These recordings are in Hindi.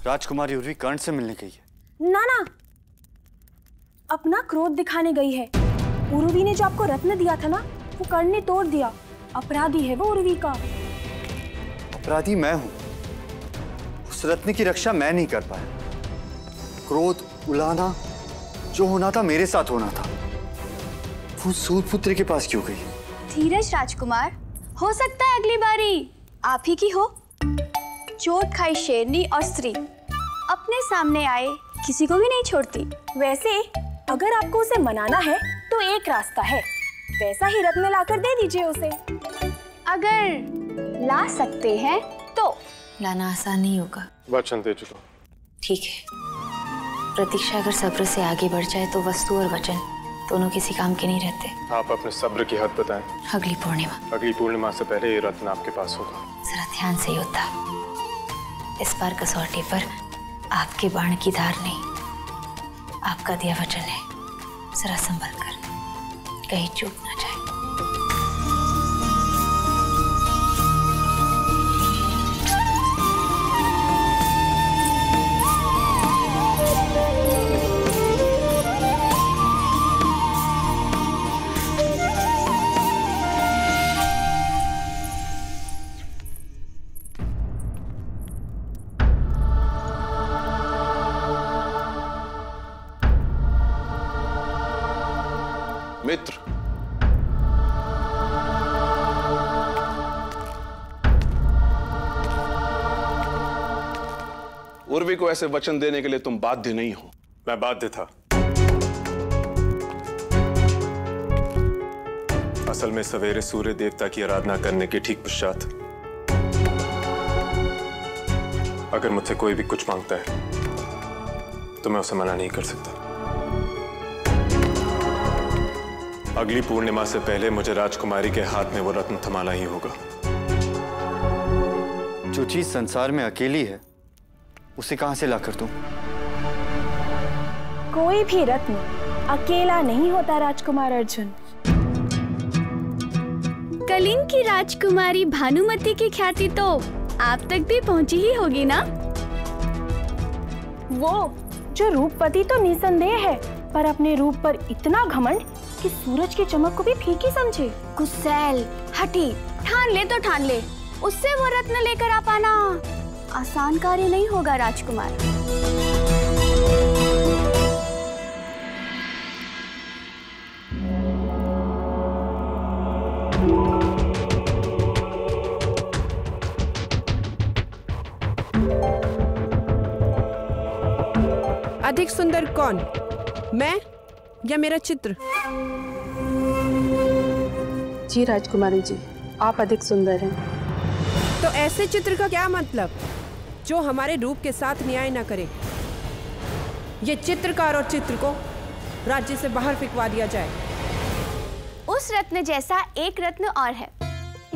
राजकुमारी उर्वी कर्ण से मिलने गई है। ना ना, अपना क्रोध दिखाने गई है। उर्वी ने जो आपको रत्न दिया था ना, वो कर्ण ने तोड़ दिया। अपराधी है वो उर्वी का। अपराधी मैं हूं। उस रत्न की रक्षा मैं नहीं कर पाया। क्रोध उलाहना जो होना था मेरे साथ होना था। वो सूत पुत्र के पास क्यों गई? धीरज राजकुमार, हो सकता है अगली बारी आप ही की हो। चोट खाई शेरनी और स्त्री अपने सामने आए किसी को भी नहीं छोड़ती। वैसे अगर आपको उसे मनाना है तो एक रास्ता है, वैसा ही रत्न लाकर दे दीजिए उसे। अगर ला सकते हैं तो। लाना आसान नहीं होगा। वचन दे चुका। ठीक है, प्रतीक्षा अगर सब्र से आगे बढ़ जाए तो वस्तु और वचन दोनों किसी काम के नहीं रहते। आप अपने सब्र की हद बताएं। अगली पूर्णिमा। अगली पूर्णिमा से पहले ये रत्न आपके पास होगा। जरा ध्यान से योद्धा, इस बार कसौटी पर आपके बाण की धार नहीं, आपका दिया वचन है। जरा संभल कर, कहीं चूक ना जाए। मित्र, उर्वी को ऐसे वचन देने के लिए तुम बाध्य नहीं हो। मैं बाध्य था। असल में सवेरे सूर्य देवता की आराधना करने के ठीक पश्चात अगर मुझसे कोई भी कुछ मांगता है तो मैं उसे मना नहीं कर सकता। अगली पूर्णिमा से पहले मुझे राजकुमारी के हाथ में वो रत्न थमाना ही होगा। जो चीज संसार में अकेली है उसे कहां से लाकर दूं? कोई भी रत्न अकेला नहीं होता राजकुमार अर्जुन। कलिंग की राजकुमारी भानुमति की ख्याति तो आप तक भी पहुंची ही होगी ना? वो जो रूपवती तो निसंदेह है, पर अपने रूप पर इतना घमंड कि सूरज की चमक को भी फीकी समझे। गुस्सैल, हठी, ठान ले तो ठान ले, उससे वो रत्न लेकर आ पाना आसान कार्य नहीं होगा राजकुमार। अधिक सुंदर कौन, मैं या मेरा चित्र? जी राजकुमारी जी, आप अधिक सुंदर हैं। तो ऐसे चित्र का क्या मतलब जो हमारे रूप के साथ न्याय न करे? ये चित्रकार और चित्र को राज्य से बाहर फिकवा दिया जाए। उस रत्न जैसा एक रत्न और है।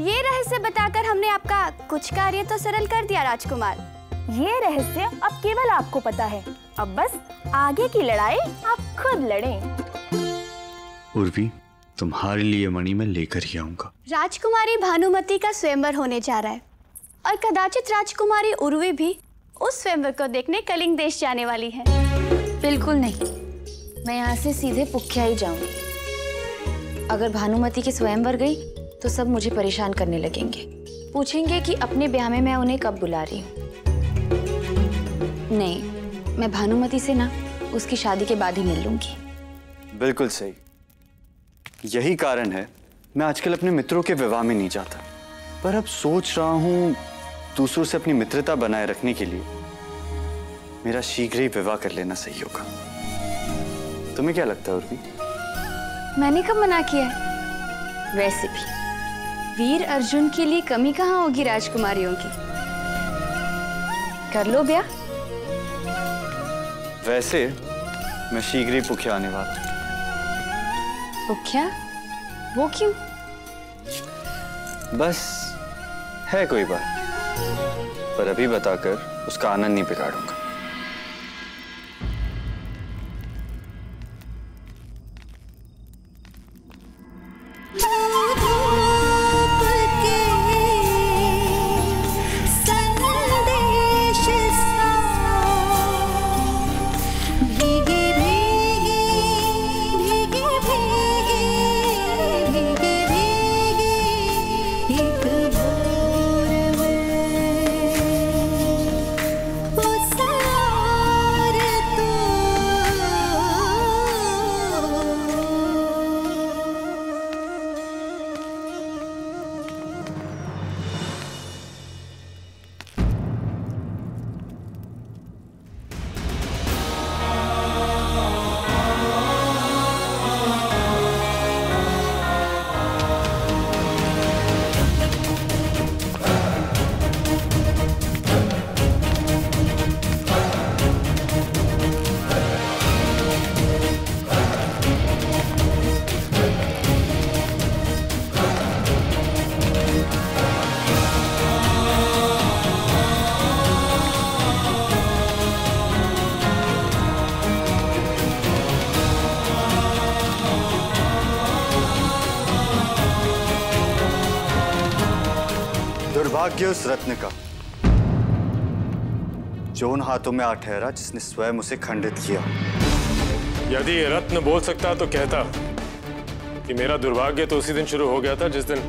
ये रहस्य बताकर हमने आपका कुछ कार्य तो सरल कर दिया राजकुमार। ये रहस्य अब केवल आपको पता है। अब बस आगे की लड़ाई आप खुद लड़ें। उर्वी, तुम्हारे लिए मणि मैं लेकर ही आऊंगा। राजकुमारी भानुमति का स्वयंवर होने जा रहा है और कदाचित राजकुमारी उर्वी भी उस स्वयंवर को देखने कलिंग देश जाने वाली है। बिल्कुल नहीं, मैं यहाँ से सीधे पुख्या ही जाऊंगी। अगर भानुमति की स्वयंवर गई तो सब मुझे परेशान करने लगेंगे, पूछेंगे कि अपने ब्याह में मैं उन्हें कब बुला रही हूँ। नहीं, मैं भानुमति से ना उसकी शादी के बाद ही मिल लूंगी। बिल्कुल सही। यही कारण है मैं आजकल अपने मित्रों के विवाह में नहीं जाता। पर अब सोच रहा हूं दूसरों से अपनी मित्रता बनाए रखने के लिए मेरा शीघ्र ही विवाह कर लेना सही होगा। तुम्हें क्या लगता है उर्वी? मैंने कब मना किया है? वैसे भी वीर अर्जुन के लिए कमी कहाँ होगी राजकुमारियों की। कर लो ब्याह। वैसे मैं शीघ्र ही पुख्या आने वाला हूं। पुख्या? वो क्यों? बस है कोई बात, पर अभी बताकर उसका आनंद नहीं बिगाड़ूंगा। दुर्भाग्य उस रत्न का जो उन हाथों में आ ठहरा जिसने स्वयं उसे खंडित किया। यदि ये रत्न बोल सकता तो कहता कि मेरा दुर्भाग्य तो उसी दिन शुरू हो गया था जिस दिन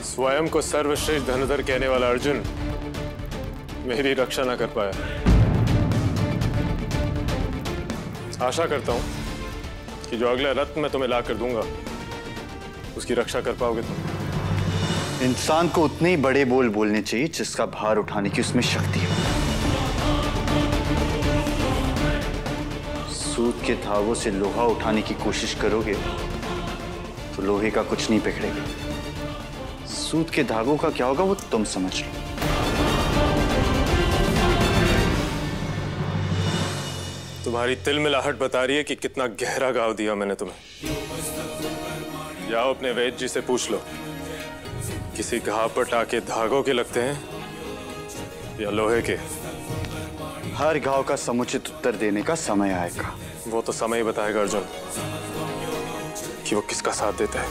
स्वयं को सर्वश्रेष्ठ धनुधर कहने वाला अर्जुन मेरी रक्षा न कर पाया। आशा करता हूं कि जो अगला रत्न मैं तुम्हें ला कर दूंगा उसकी रक्षा कर पाओगे तुम। इंसान को उतने ही बड़े बोल बोलने चाहिए जिसका भार उठाने की उसमें शक्ति हो। सूत के धागों से लोहा उठाने की कोशिश करोगे तो लोहे का कुछ नहीं बिगड़ेगा। सूत के धागों का क्या होगा वो तुम समझ लो। तुम्हारी तिलमिलाहट बता रही है कि कितना गहरा घाव दिया मैंने तुम्हें। जाओ अपने वैद्य जी से पूछ लो किसी घाव पर टाके धागों के लगते हैं या लोहे के। हर घाव का समुचित उत्तर देने का समय आएगा। वो तो समय ही बताएगा अर्जुन कि वो किसका साथ देता है।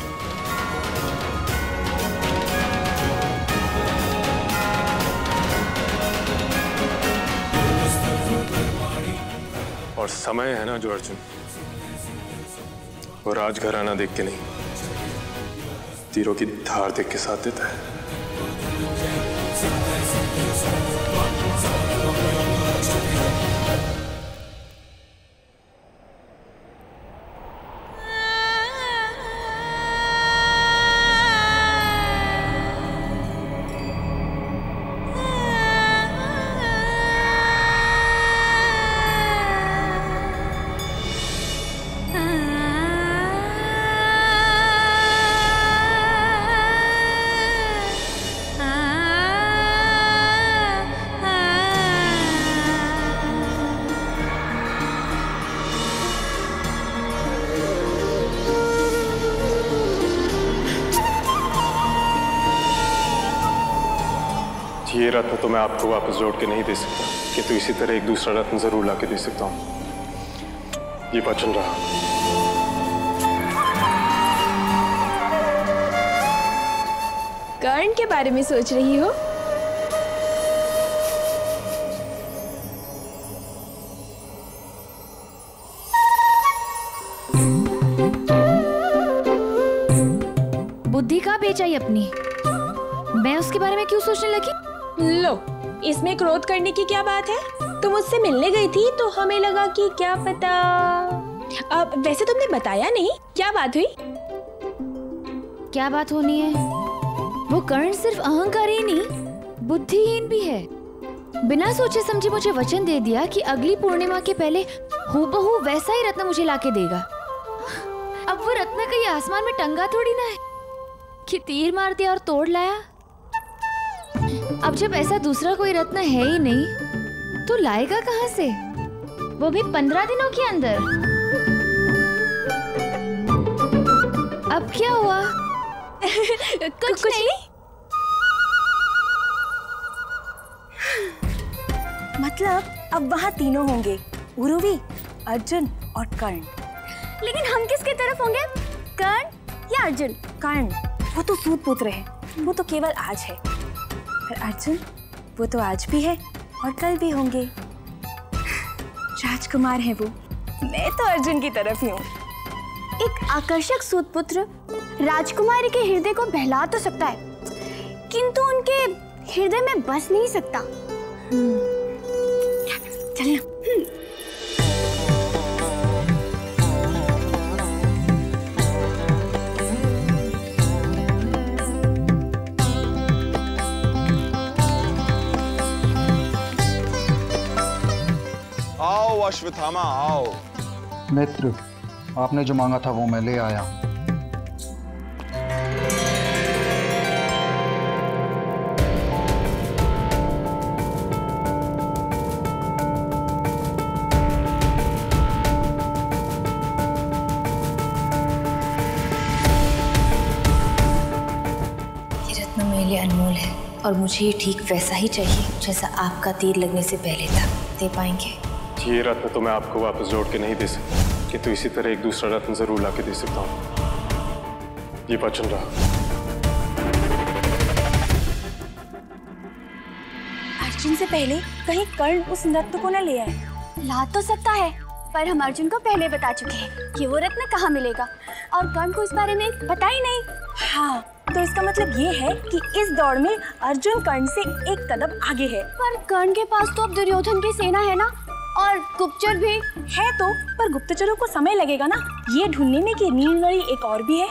और समय है ना जो अर्जुन, वो राजघराना देख के नहीं, तीरों की धार देख के साथ देता है। ये रत्न तो मैं आपको वापस जोड़ के नहीं दे सकता, किंतु इसी तरह एक दूसरा रत्न जरूर ला के दे सकता हूं। ये वचन रहा। कर्ण के बारे में सोच रही हो? बुद्धि कहाँ बेचाई अपनी? मैं उसके बारे में क्यों सोचने लगी? लो, इसमें क्रोध करने की क्या बात है? तुम मुझसे मिलने गई थी तो हमें लगा कि क्या पता। अब वैसे तुमने बताया नहीं, क्या बात हुई? क्या बात होनी है? वो कर्ण सिर्फ अहंकारी ही नहीं, बुद्धिहीन भी है। बिना सोचे समझे मुझे वचन दे दिया कि अगली पूर्णिमा के पहले हूबहू वैसा ही रत्न मुझे लाके देगा। अब वो रत्न कहीं आसमान में टंगा थोड़ी ना है कि तीर मार दिया और तोड़ लाया। अब जब ऐसा दूसरा कोई रत्न है ही नहीं तो लाएगा कहां से, वो भी 15 दिनों के अंदर। अब क्या हुआ? कुछ नहीं। मतलब अब वहाँ तीनों होंगे, उर्वी, अर्जुन और कर्ण। लेकिन हम किसकी तरफ होंगे, कर्ण या अर्जुन? कर्ण, वो तो सूत पुत्र है, वो तो केवल आज है। और अर्जुन, वो तो आज भी है और कल भी होंगे। राजकुमार है वो, मैं तो अर्जुन की तरफ ही हूँ। एक आकर्षक सूत पुत्र राजकुमारी के हृदय को बहला तो सकता है, किंतु उनके हृदय में बस नहीं सकता। चलना। आओ अश्वत्थामा आओ। मित्र, आपने जो मांगा था वो मैं ले आया। ये रत्न मेरे लिए अनमोल है और मुझे ये ठीक वैसा ही चाहिए जैसा आपका तीर लगने से पहले था। दे पाएंगे? ये रत्न तो मैं आपको वापस जोड़ के नहीं दे सकता, किंतु इसी तरह एक दूसरा रत्न जरूर ला के दे सकता हूँ। ये वचन रहा। अर्जुन से पहले कहीं कर्ण उस रत्न को न ले आए। ला तो सकता है, पर हम अर्जुन को पहले बता चुके हैं कि वो रत्न कहाँ मिलेगा, और कर्ण को इस बारे में पता ही नहीं। हाँ, तो इसका मतलब ये है कि इस दौड़ में अर्जुन कर्ण से एक कदम आगे है। पर कर्ण के पास तो अब दुर्योधन की सेना है ना, और गुप्तचर भी है तो, पर गुप्तचरों को समय लगेगा ना ये ढूंढने में कि नीलमणि एक और भी है।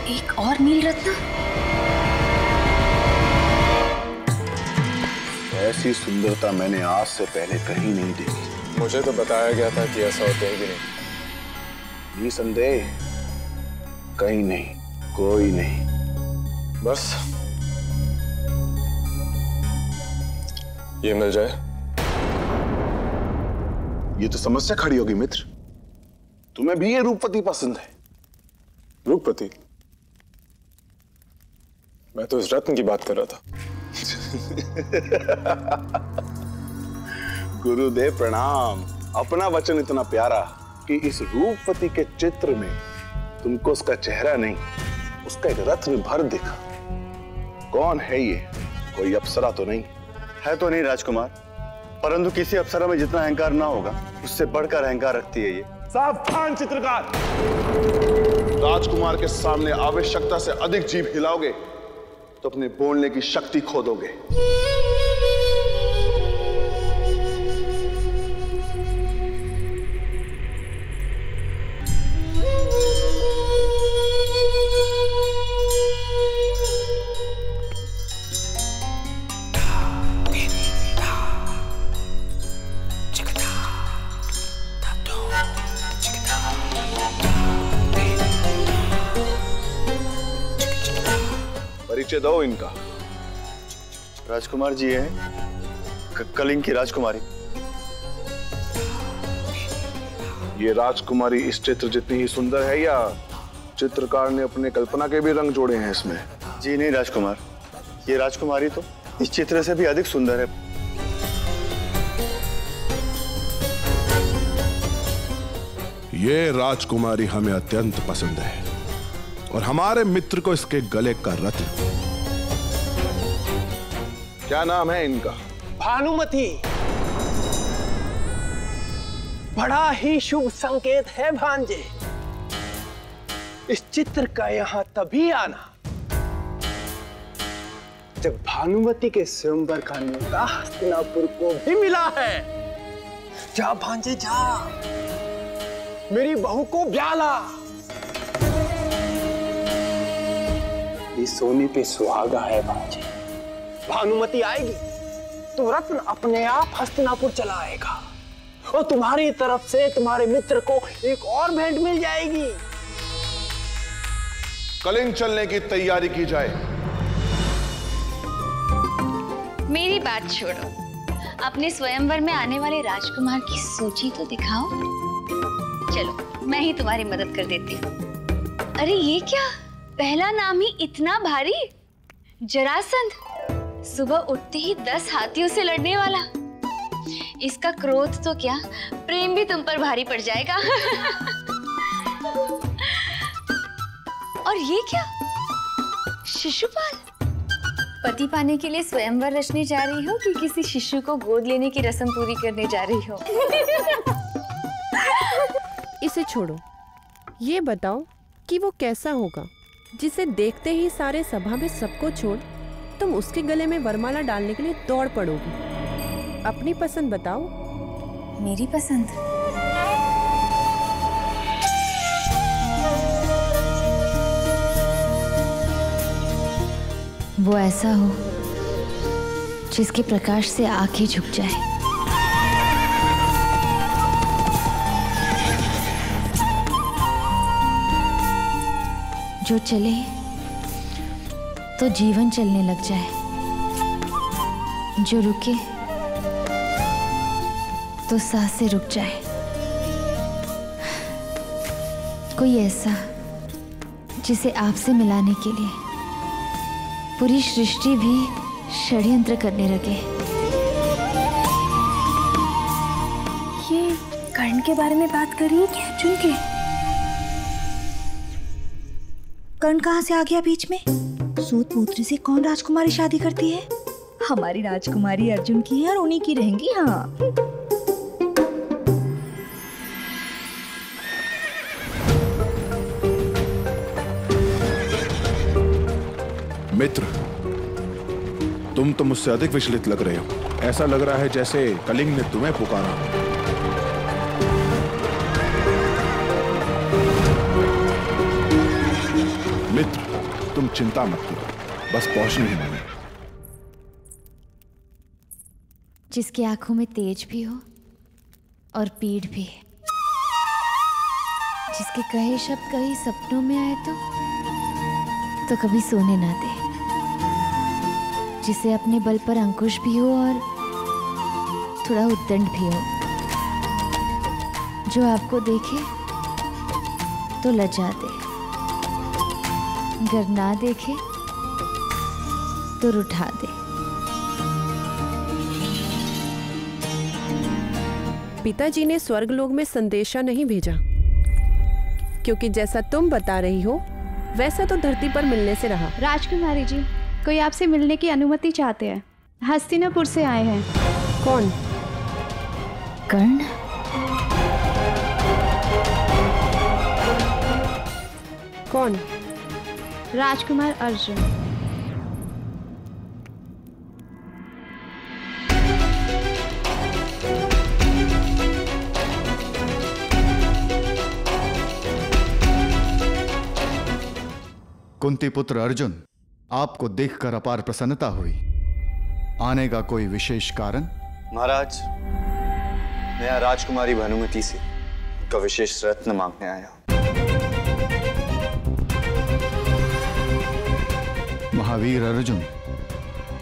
एक और नील रत्न? ऐसी सुंदरता मैंने आज से पहले कहीं नहीं देखी। मुझे तो बताया गया था कि ऐसा होता है कि नहीं। निसंदेह कहीं नहीं, कोई नहीं। बस ये मिल जाए। ये तो समस्या खड़ी होगी मित्र। तुम्हें भी ये रूपवती पसंद है? रूपवती? मैं तो इस रत्न की बात कर रहा था। गुरुदेव प्रणाम। अपना वचन इतना प्यारा कि इस रूपवती के चित्र में तुमको उसका चेहरा नहीं, उसका एक रत्न भर दिखा। कौन है ये? कोई अप्सरा तो नहीं? है तो नहीं राजकुमार, परंतु किसी अप्सरा में जितना अहंकार ना होगा उससे बढ़कर अहंकार रखती है ये। सावधान चित्रकार! राजकुमार के सामने आवश्यकता से अधिक जीभ हिलाओगे तो अपने बोलने की शक्ति खो दोगे। परिचय दो इनका। राजकुमार जी है कलिंग की राजकुमारी। ये राजकुमारी इस चित्र जितनी ही सुंदर है या चित्रकार ने अपने कल्पना के भी रंग जोड़े हैं इसमें? जी नहीं राजकुमार, ये राजकुमारी तो इस चित्र से भी अधिक सुंदर है। ये राजकुमारी हमें अत्यंत पसंद है और हमारे मित्र को इसके गले का रत्न। क्या नाम है इनका? भानुमति। बड़ा ही शुभ संकेत है भांजे। इस चित्र का यहां तभी आना जब भानुमति के स्वयंवर का न्योता हस्तिनापुर को भी मिला है। जा भांजे जा, मेरी बहू को ब्याला। ये सोने पे सुहागा है भांजे। भानुमति आएगी तो रत्न अपने आप हस्तिनापुर चला आएगा और तुम्हारी तरफ से तुम्हारे मित्र को एक और भेंट मिल जाएगी। कलिंग चलने की तैयारी की जाए। मेरी बात छोड़ो, अपने स्वयंवर में आने वाले राजकुमार की सूची तो दिखाओ। चलो मैं ही तुम्हारी मदद कर देती हूँ। अरे ये क्या, पहला नाम ही इतना भारी। जरासंध, सुबह उठते ही 10 हाथियों से लड़ने वाला। इसका क्रोध तो क्या, प्रेम भी तुम पर भारी पड़ जाएगा। और ये क्या, शिशुपाल? पति पाने के लिए स्वयंवर रचने जा रही हो कि किसी शिशु को गोद लेने की रस्म पूरी करने जा रही हो? इसे छोड़ो, ये बताओ कि वो कैसा होगा जिसे देखते ही सारे सभा में सबको छोड़ तुम उसके गले में वरमाला डालने के लिए दौड़ पड़ोगी। अपनी पसंद बताओ। मेरी पसंद? वो ऐसा हो जिसके प्रकाश से आंखें झुक जाए, जो चले तो जीवन चलने लग जाए, जो रुके तो सांसें रुक जाए। कोई ऐसा जिसे आपसे मिलाने के लिए पूरी सृष्टि भी षड्यंत्र करने लगे। ये कर्ण के बारे में बात कर रही है कि अर्जुन के? कर्ण कहाँ से आ गया बीच में? सूत पुत्री से कौन राजकुमारी शादी करती है? हमारी राजकुमारी अर्जुन की है और उन्हीं की रहेंगी। हाँ, मित्र, तुम तो मुझसे अधिक विचलित लग रहे हो। ऐसा लग रहा है जैसे कलिंग ने तुम्हें पुकारा। मित्र, तुम चिंता मत करो, बस पहुंचने ही नहीं। जिसकी आंखों में तेज भी हो और पीड़ भी, जिसके कहे शब्द कहीं सपनों में आए तो कभी सोने ना दे, जिसे अपने बल पर अंकुश भी हो और थोड़ा उद्दंड भी हो, जो आपको देखे तो लजा दे, अगर ना देखे तो रुठा दे। पिताजी ने स्वर्गलोक में संदेशा नहीं भेजा, क्योंकि जैसा तुम बता रही हो वैसा तो धरती पर मिलने से रहा। राजकुमारी जी, कोई आपसे मिलने की अनुमति चाहते हैं। हस्तिनापुर से आए हैं। कौन? कर्ण? कौन? राजकुमार अर्जुन। कुंती पुत्र अर्जुन, आपको देखकर अपार प्रसन्नता हुई। आने का कोई विशेष कारण? महाराज, मैं यहाँ राजकुमारी भानुमति से उनका विशेष रत्न मांगने आया हूँ। महावीर अर्जुन,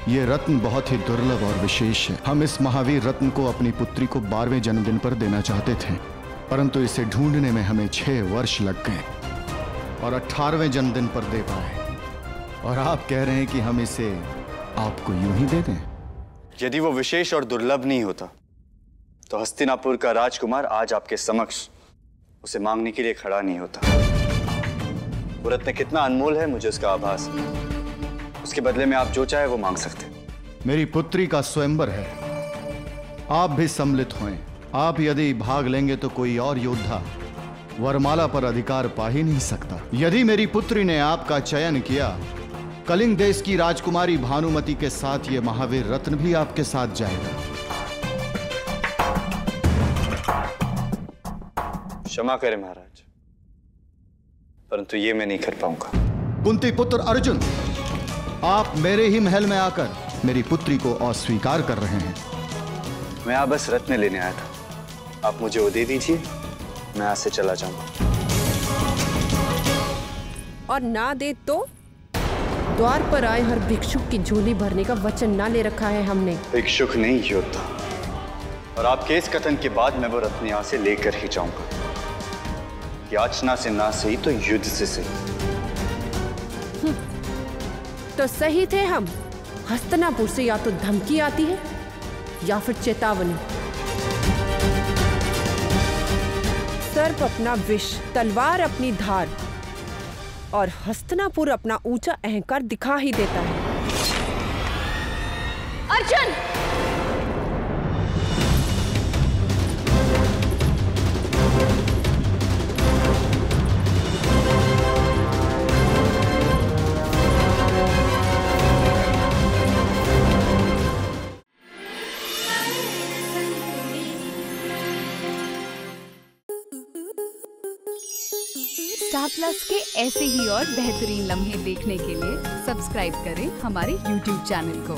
ये रत्न बहुत ही दुर्लभ और विशेष है। हम इस महावीर रत्न को अपनी पुत्री को 12वें जन्मदिन पर देना चाहते थे, परंतु इसे ढूंढने में हमें 6 वर्ष लग गए और 18वें जन्मदिन पर दे पाए। और आप कह रहे हैं कि हम इसे आपको यूं ही दे दें? यदि वो विशेष और दुर्लभ नहीं होता तो हस्तिनापुर का राजकुमार आज आपके समक्ष उसे मांगने के लिए खड़ा नहीं होता। वो रत्न कितना अनमोल है, मुझे उसका आभास है। उसके बदले में आप जो चाहे वो मांग सकते हैं। मेरी पुत्री का स्वयंवर है, आप भी सम्मिलित हों। आप यदि भाग लेंगे तो कोई और योद्धा वरमाला पर अधिकार पा ही नहीं सकता। यदि मेरी पुत्री ने आपका चयन किया, कलिंग देश की राजकुमारी भानुमति के साथ ये महावीर रत्न भी आपके साथ जाएगा। क्षमा करें महाराज, परंतु ये मैं नहीं कर पाऊंगा। कुंती पुत्र अर्जुन, आप मेरे ही महल में आकर मेरी पुत्री को अस्वीकार कर रहे हैं। मैं यहाँ बस रत्न लेने आया था, आप मुझे वो दे दीजिए, मैं यहाँ से चला जाऊंगा। और ना दे तो? द्वार पर आए हर भिक्षुक की झोली भरने का वचन ना ले रखा है हमने। भिक्षुक नहीं, योद्धा। और आपके इस कथन के बाद मैं वो रत्न यहाँ से लेकर ही जाऊंगा। याचना से ना सही तो युद्ध से सही। तो सही थे हम। हस्तिनापुर से या तो धमकी आती है या फिर चेतावनी। सर्प अपना विष, तलवार अपनी धार, और हस्तिनापुर अपना ऊंचा अहंकार दिखा ही देता है। अर्जुन! स्टार प्लस के ऐसे ही और बेहतरीन लम्हे देखने के लिए सब्सक्राइब करें हमारे YouTube चैनल को।